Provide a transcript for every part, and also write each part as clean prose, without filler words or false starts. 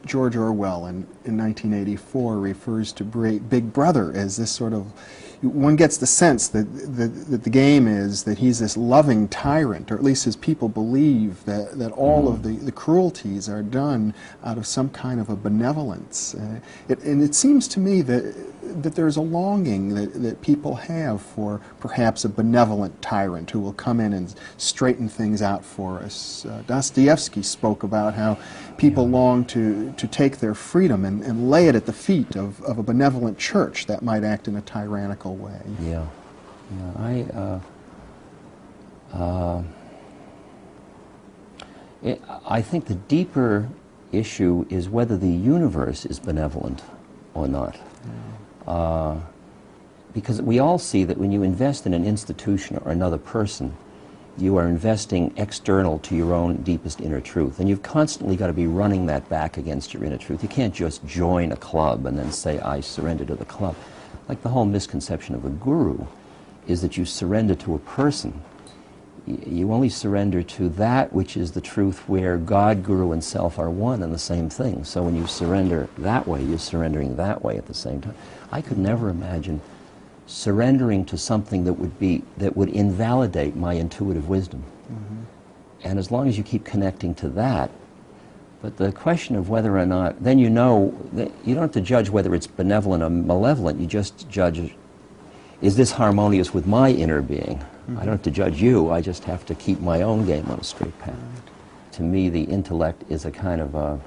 George Orwell in 1984 refers to Big Brother as this sort of, one gets the sense that the game is that he's this loving tyrant, or at least his people believe that all of the cruelties are done out of some kind of a benevolence. And it seems to me that there's a longing that people have for perhaps a benevolent tyrant who will come in and straighten things out for us. Dostoevsky spoke about how people long to take their freedom and lay it at the feet of a benevolent church that might act in a tyrannical way. Yeah. I think the deeper issue is whether the universe is benevolent or not. Because we all see that when you invest in an institution or another person, you are investing external to your own deepest inner truth. And you've constantly got to be running that back against your inner truth. You can't just join a club and then say, I surrender to the club. Like the whole misconception of a guru is that you surrender to a person. You only surrender to that which is the truth, where God, Guru, and Self are one and the same thing. So when you surrender that way, you're surrendering that way at the same time. I could never imagine surrendering to something that would invalidate my intuitive wisdom. And as long as you keep connecting to that, but the question of whether or not, then you know, that you don't have to judge whether it's benevolent or malevolent, you just judge, is this harmonious with my inner being? I don't have to judge you, I just have to keep my own game on a straight path. To me, the intellect is a kind of a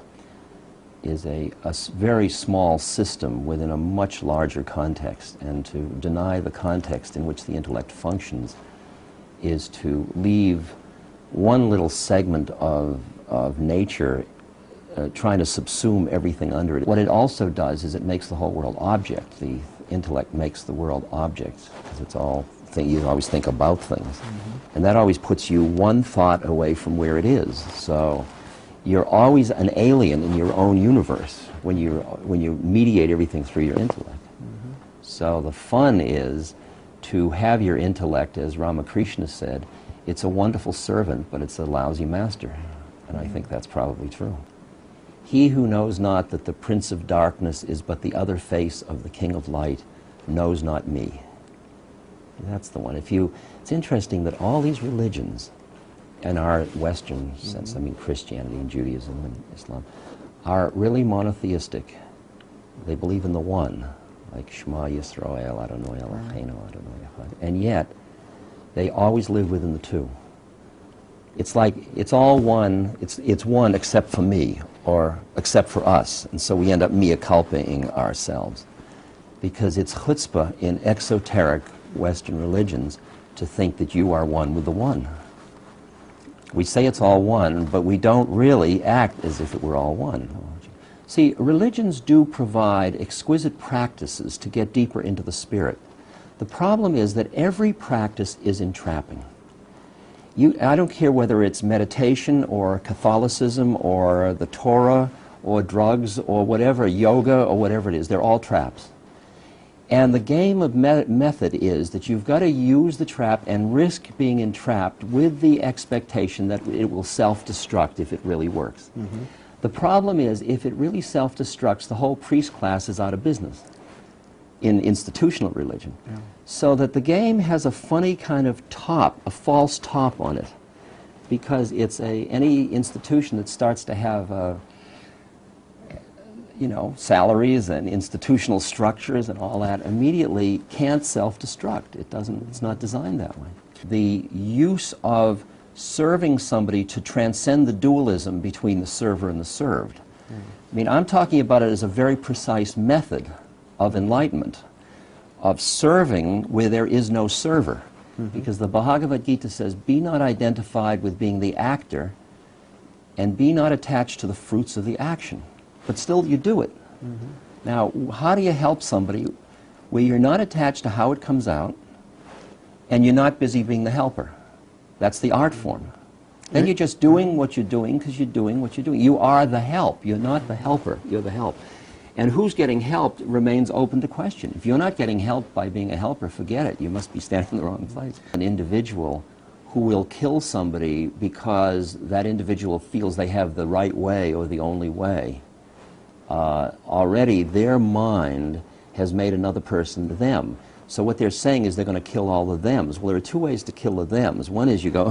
very small system within a much larger context, and to deny the context in which the intellect functions is to leave one little segment of nature trying to subsume everything under it. What it also does is it makes the whole world object. The intellect makes the world objects, because it's all you always think about things. And that always puts you one thought away from where it is. So you're always an alien in your own universe when you mediate everything through your intellect. So the fun is to have your intellect, as Ramakrishna said, it's a wonderful servant, but it's a lousy master. And I think that's probably true. He who knows not that the Prince of Darkness is but the other face of the King of Light knows not me. That's the one. It's interesting that all these religions, in our Western sense, I mean Christianity and Judaism and Islam, are really monotheistic. They believe in the one, like Shema Yisrael, Adonai Eloheinu, Adonai Echad. And yet, they always live within the two. It's like, it's all one, it's one except for me, or except for us. And so we end up mea culpaing ourselves. Because it's chutzpah in exoteric Western religions to think that you are one with the one. We say it's all one, but we don't really act as if it were all one. See, religions do provide exquisite practices to get deeper into the spirit. The problem is that every practice is entrapping. I don't care whether it's meditation or Catholicism or the Torah or drugs or whatever, yoga or whatever it is, they're all traps. And the game of method is that you've got to use the trap and risk being entrapped with the expectation that it will self-destruct if it really works. The problem is, if it really self-destructs, the whole priest class is out of business in institutional religion. So that the game has a funny kind of top, a false top on it, because it's any institution that starts to have salaries and institutional structures and all that immediately can't self-destruct. It's not designed that way. The use of serving somebody to transcend the dualism between the server and the served. I mean, I'm talking about it as a very precise method of enlightenment, of serving where there is no server. Because the Bhagavad Gita says, be not identified with being the actor, and be not attached to the fruits of the action. But still you do it. Now, how do you help somebody where you're not attached to how it comes out and you're not busy being the helper? That's the art form. Then you're just doing what you're doing because you're doing what you're doing. You are the help. You're not the helper. You're the help. And who's getting helped remains open to question. If you're not getting helped by being a helper, forget it. You must be standing in the wrong place. An individual who will kill somebody because that individual feels they have the right way or the only way already their mind has made another person them. So what they're saying is they're going to kill all the thems. Well, there are two ways to kill the thems. One is you go,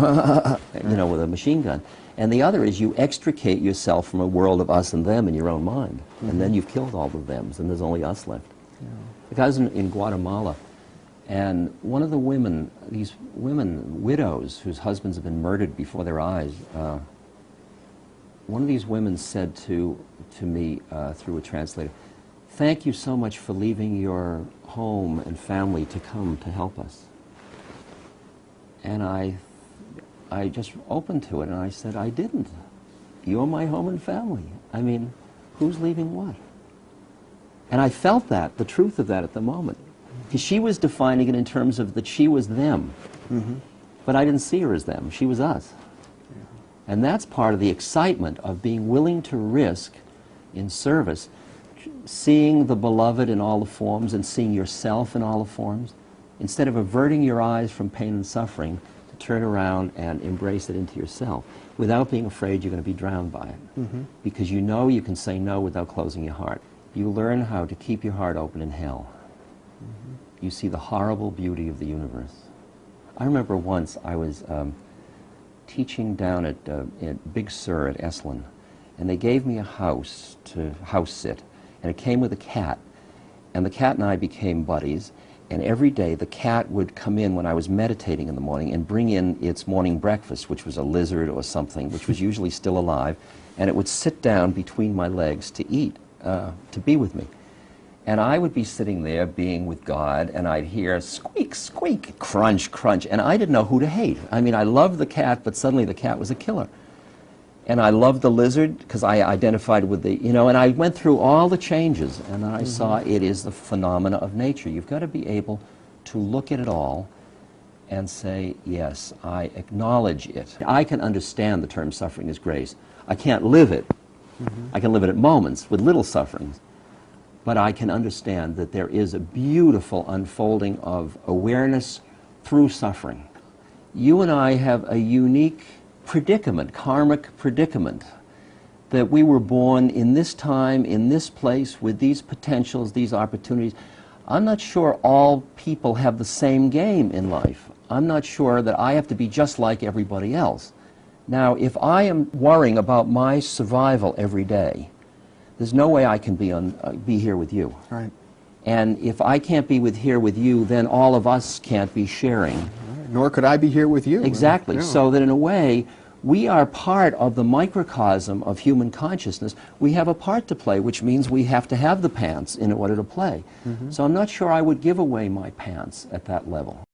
you know, with a machine gun. And the other is you extricate yourself from a world of us and them in your own mind. And then you've killed all the thems, and there's only us left. The guy's in Guatemala, and one of the women, these women, widows, whose husbands have been murdered before their eyes, one of these women said to me through a translator, "Thank you so much for leaving your home and family to come to help us." And I just opened to it, and I said, "I didn't. You're my home and family. I mean, who's leaving what?" And I felt that, the truth of that at the moment. Because she was defining it in terms of that she was them. But I didn't see her as them. She was us. And that's part of the excitement of being willing to risk in service, seeing the beloved in all the forms and seeing yourself in all the forms, instead of averting your eyes from pain and suffering, to turn around and embrace it into yourself without being afraid you're going to be drowned by it. Because you know you can say no without closing your heart. You learn how to keep your heart open in hell. You see the horrible beauty of the universe. I remember once I was teaching down at Big Sur at Esalen, and they gave me a house to house sit, and it came with a cat, and the cat and I became buddies, and every day the cat would come in when I was meditating in the morning and bring in its morning breakfast, which was a lizard or something, which was usually still alive, and it would sit down between my legs to eat, to be with me. And I would be sitting there being with God, and I'd hear squeak, squeak, crunch, crunch, and I didn't know who to hate. I mean, I loved the cat, but suddenly the cat was a killer. And I loved the lizard because I identified with the, you know, and I went through all the changes, and I saw it is the phenomena of nature. You've got to be able to look at it all and say, yes, I acknowledge it. I can understand the term suffering is grace. I can't live it. I can live it at moments with little sufferings. But I can understand that there is a beautiful unfolding of awareness through suffering. You and I have a unique predicament, karmic predicament, that we were born in this time, in this place, with these potentials, these opportunities. I'm not sure all people have the same game in life. I'm not sure that I have to be just like everybody else. Now, if I am worrying about my survival every day, there's no way I can be here with you. Right. And if I can't be here with you, then all of us can't be sharing. Right. Nor could I be here with you. Exactly. Yeah. So that in a way, we are part of the microcosm of human consciousness. We have a part to play, which means we have to have the pants in order to play. So I'm not sure I would give away my pants at that level.